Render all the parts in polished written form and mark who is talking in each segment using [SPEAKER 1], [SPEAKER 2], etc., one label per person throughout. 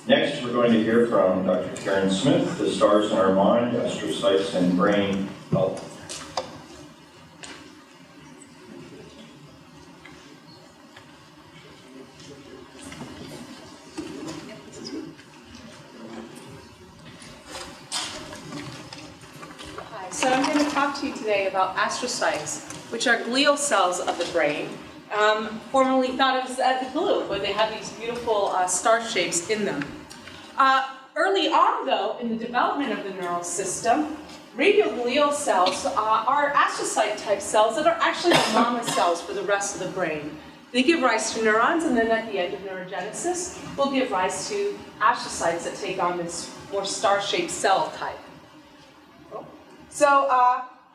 [SPEAKER 1] Next, we're going to hear from Dr. Karen Smith, The Stars in Our Mind, Astrocytes and Brain Health.
[SPEAKER 2] So I'm going to talk to you today about astrocytes, which are glial cells of the brain, formerly thought of as the glue, where they have these beautiful star shapes in them. Early on, though, in the development of the neural system, radioglial cells are astrocyte-type cells that are actually the mama cells for the rest of the brain. They give rise to neurons, and then at the end of neurogenesis, will give rise to astrocytes that take on this more star-shaped cell type. So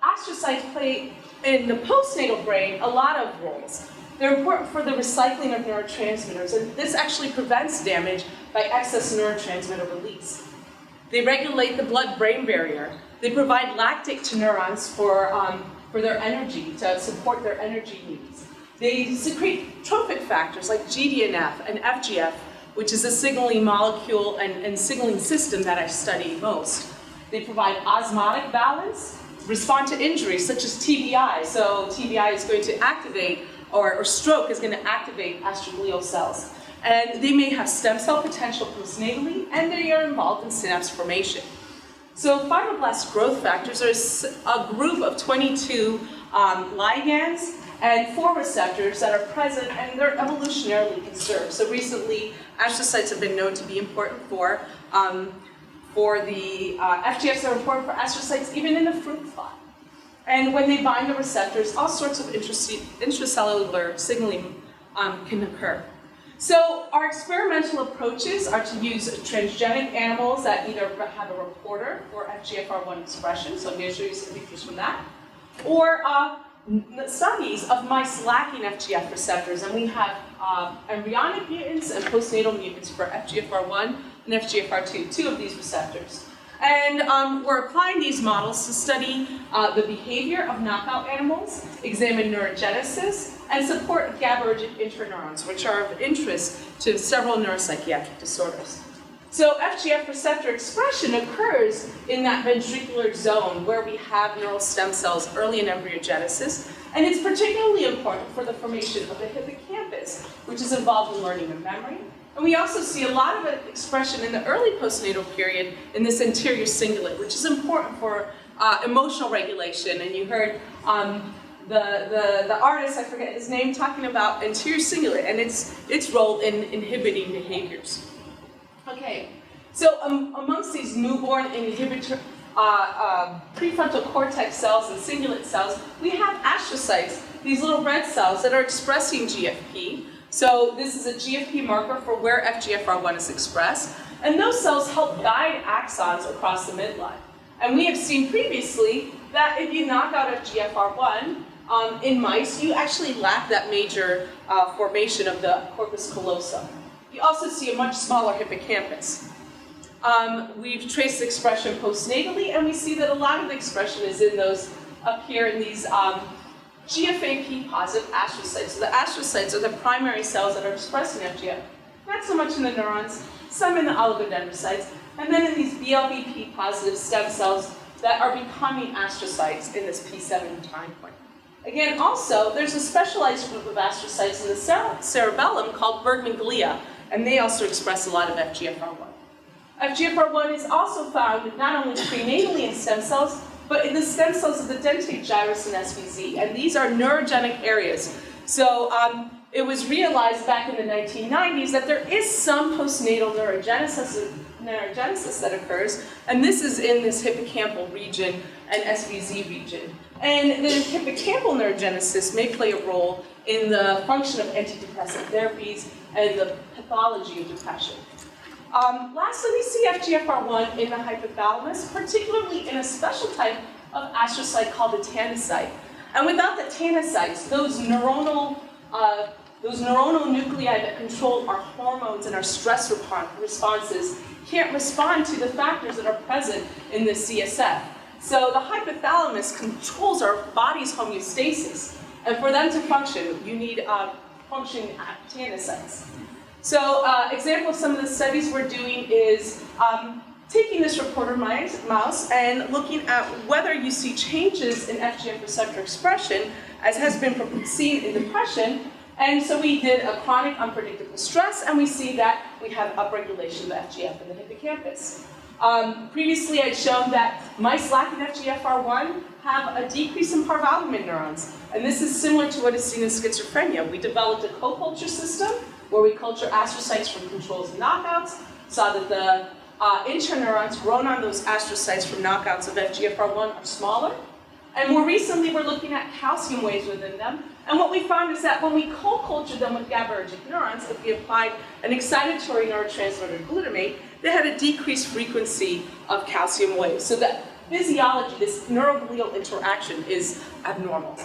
[SPEAKER 2] astrocytes play in the postnatal brain a lot of roles. They're important for the recycling of neurotransmitters, and this actually prevents damage by excess neurotransmitter release. They regulate the blood-brain barrier. They provide lactate to neurons for their energy, to support their energy needs. They secrete trophic factors like GDNF and FGF, which is a signaling molecule and signaling system that I study most. They provide osmotic balance, respond to injuries such as TBI. So TBI is going to activate, or stroke is going to activate astroglial cells. And they may have stem cell potential postnatally, and they are involved in synapse formation. So fibroblast growth factors are a group of 22 ligands and 4 receptors that are present, and they're evolutionarily conserved. So recently, astrocytes have been known to be important for the FGFs are important for astrocytes even in the fruit fly. And when they bind the receptors, all sorts of intracellular signaling can occur. So our experimental approaches are to use transgenic animals that either have a reporter for FGFR1 expression, so I'm going to show you some pictures from that, or studies of mice lacking FGF receptors, and we have embryonic mutants and postnatal mutants for FGFR1 and FGFR2, 2 of these receptors. And we're applying these models to study the behavior of knockout animals, examine neurogenesis, and support GABAergic interneurons, which are of interest to several neuropsychiatric disorders. So FGF receptor expression occurs in that ventricular zone where we have neural stem cells early in embryogenesis, and it's particularly important for the formation of the hippocampus, which is involved in learning and memory. And we also see a lot of expression in the early postnatal period in this anterior cingulate, which is important for emotional regulation. And you heard the artist, I forget his name, talking about anterior cingulate and its role in inhibiting behaviors. Okay, so amongst these newborn inhibitor prefrontal cortex cells and cingulate cells, we have astrocytes, these little red cells that are expressing GFP. So this is a GFP marker for where FGFR1 is expressed, and those cells help guide axons across the midline. And we have seen previously that if you knock out FGFR1 in mice, you actually lack that major formation of the corpus callosum. You also see a much smaller hippocampus. We've traced expression postnatally, and we see that a lot of the expression is in those up here in these GFAP positive astrocytes. So the astrocytes are the primary cells that are expressing FGF. Not so much in the neurons, some in the oligodendrocytes, and then in these BLBP positive stem cells that are becoming astrocytes in this P7 time point. Again, also, there's a specialized group of astrocytes in the cerebellum called Bergman glia, and they also express a lot of FGFR1. FGFR1 is also found not only prenatally in stem cells, but in the stem cells of the dentate gyrus and SVZ, and these are neurogenic areas. So it was realized back in the 1990s that there is some postnatal neurogenesis that occurs, and this is in this hippocampal region and SVZ region. And the hippocampal neurogenesis may play a role in the function of antidepressant therapies and the pathology of depression. Lastly, we see FGFR1 in the hypothalamus, particularly in a special type of astrocyte called the tanocyte. And without the tanocytes, those neuronal nuclei that control our hormones and our stress responses can't respond to the factors that are present in the CSF. So the hypothalamus controls our body's homeostasis. And for them to function, you need functioning tanocytes. So example of some of the studies we're doing is taking this reporter mouse and looking at whether you see changes in FGF receptor expression, as has been seen in depression. And so we did a chronic unpredictable stress, and we see that we have upregulation of FGF in the hippocampus. Previously, I'd shown that mice lacking FGFR1 have a decrease in parvalbumin neurons. And this is similar to what is seen in schizophrenia. We developed a co-culture system where we culture astrocytes from controls and knockouts, saw that the interneurons grown on those astrocytes from knockouts of FGFR1 are smaller. And more recently, we're looking at calcium waves within them. And what we found is that when we co-cultured them with GABAergic neurons, if we applied an excitatory neurotransmitter glutamate, they had a decreased frequency of calcium waves. So the physiology, this neuroglial interaction, is abnormal.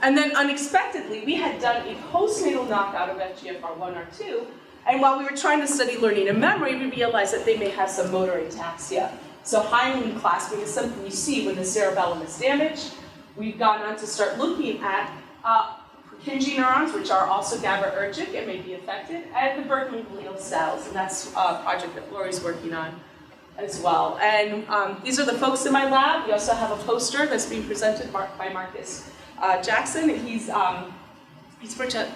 [SPEAKER 2] And then unexpectedly, we had done a postnatal knockout of FGFR1 or 2, and while we were trying to study learning and memory, we realized that they may have some motor ataxia. So hindlimb clasping is something you see when the cerebellum is damaged. We've gone on to start looking at Purkinje neurons, which are also GABAergic and may be affected, and the Bergman glial cells, and that's a project that Lori's working on as well. And these are the folks in my lab. We also have a poster that's being presented by Marcus Jackson, and he's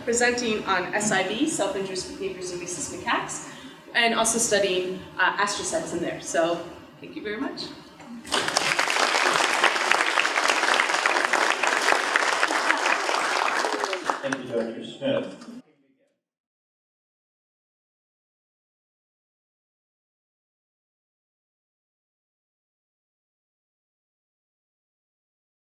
[SPEAKER 2] presenting on SIB, self-induced behaviors of rhesus macaques, and also studying astrocytes in there. So thank you very much.
[SPEAKER 1] Thank you, Dr. Smith.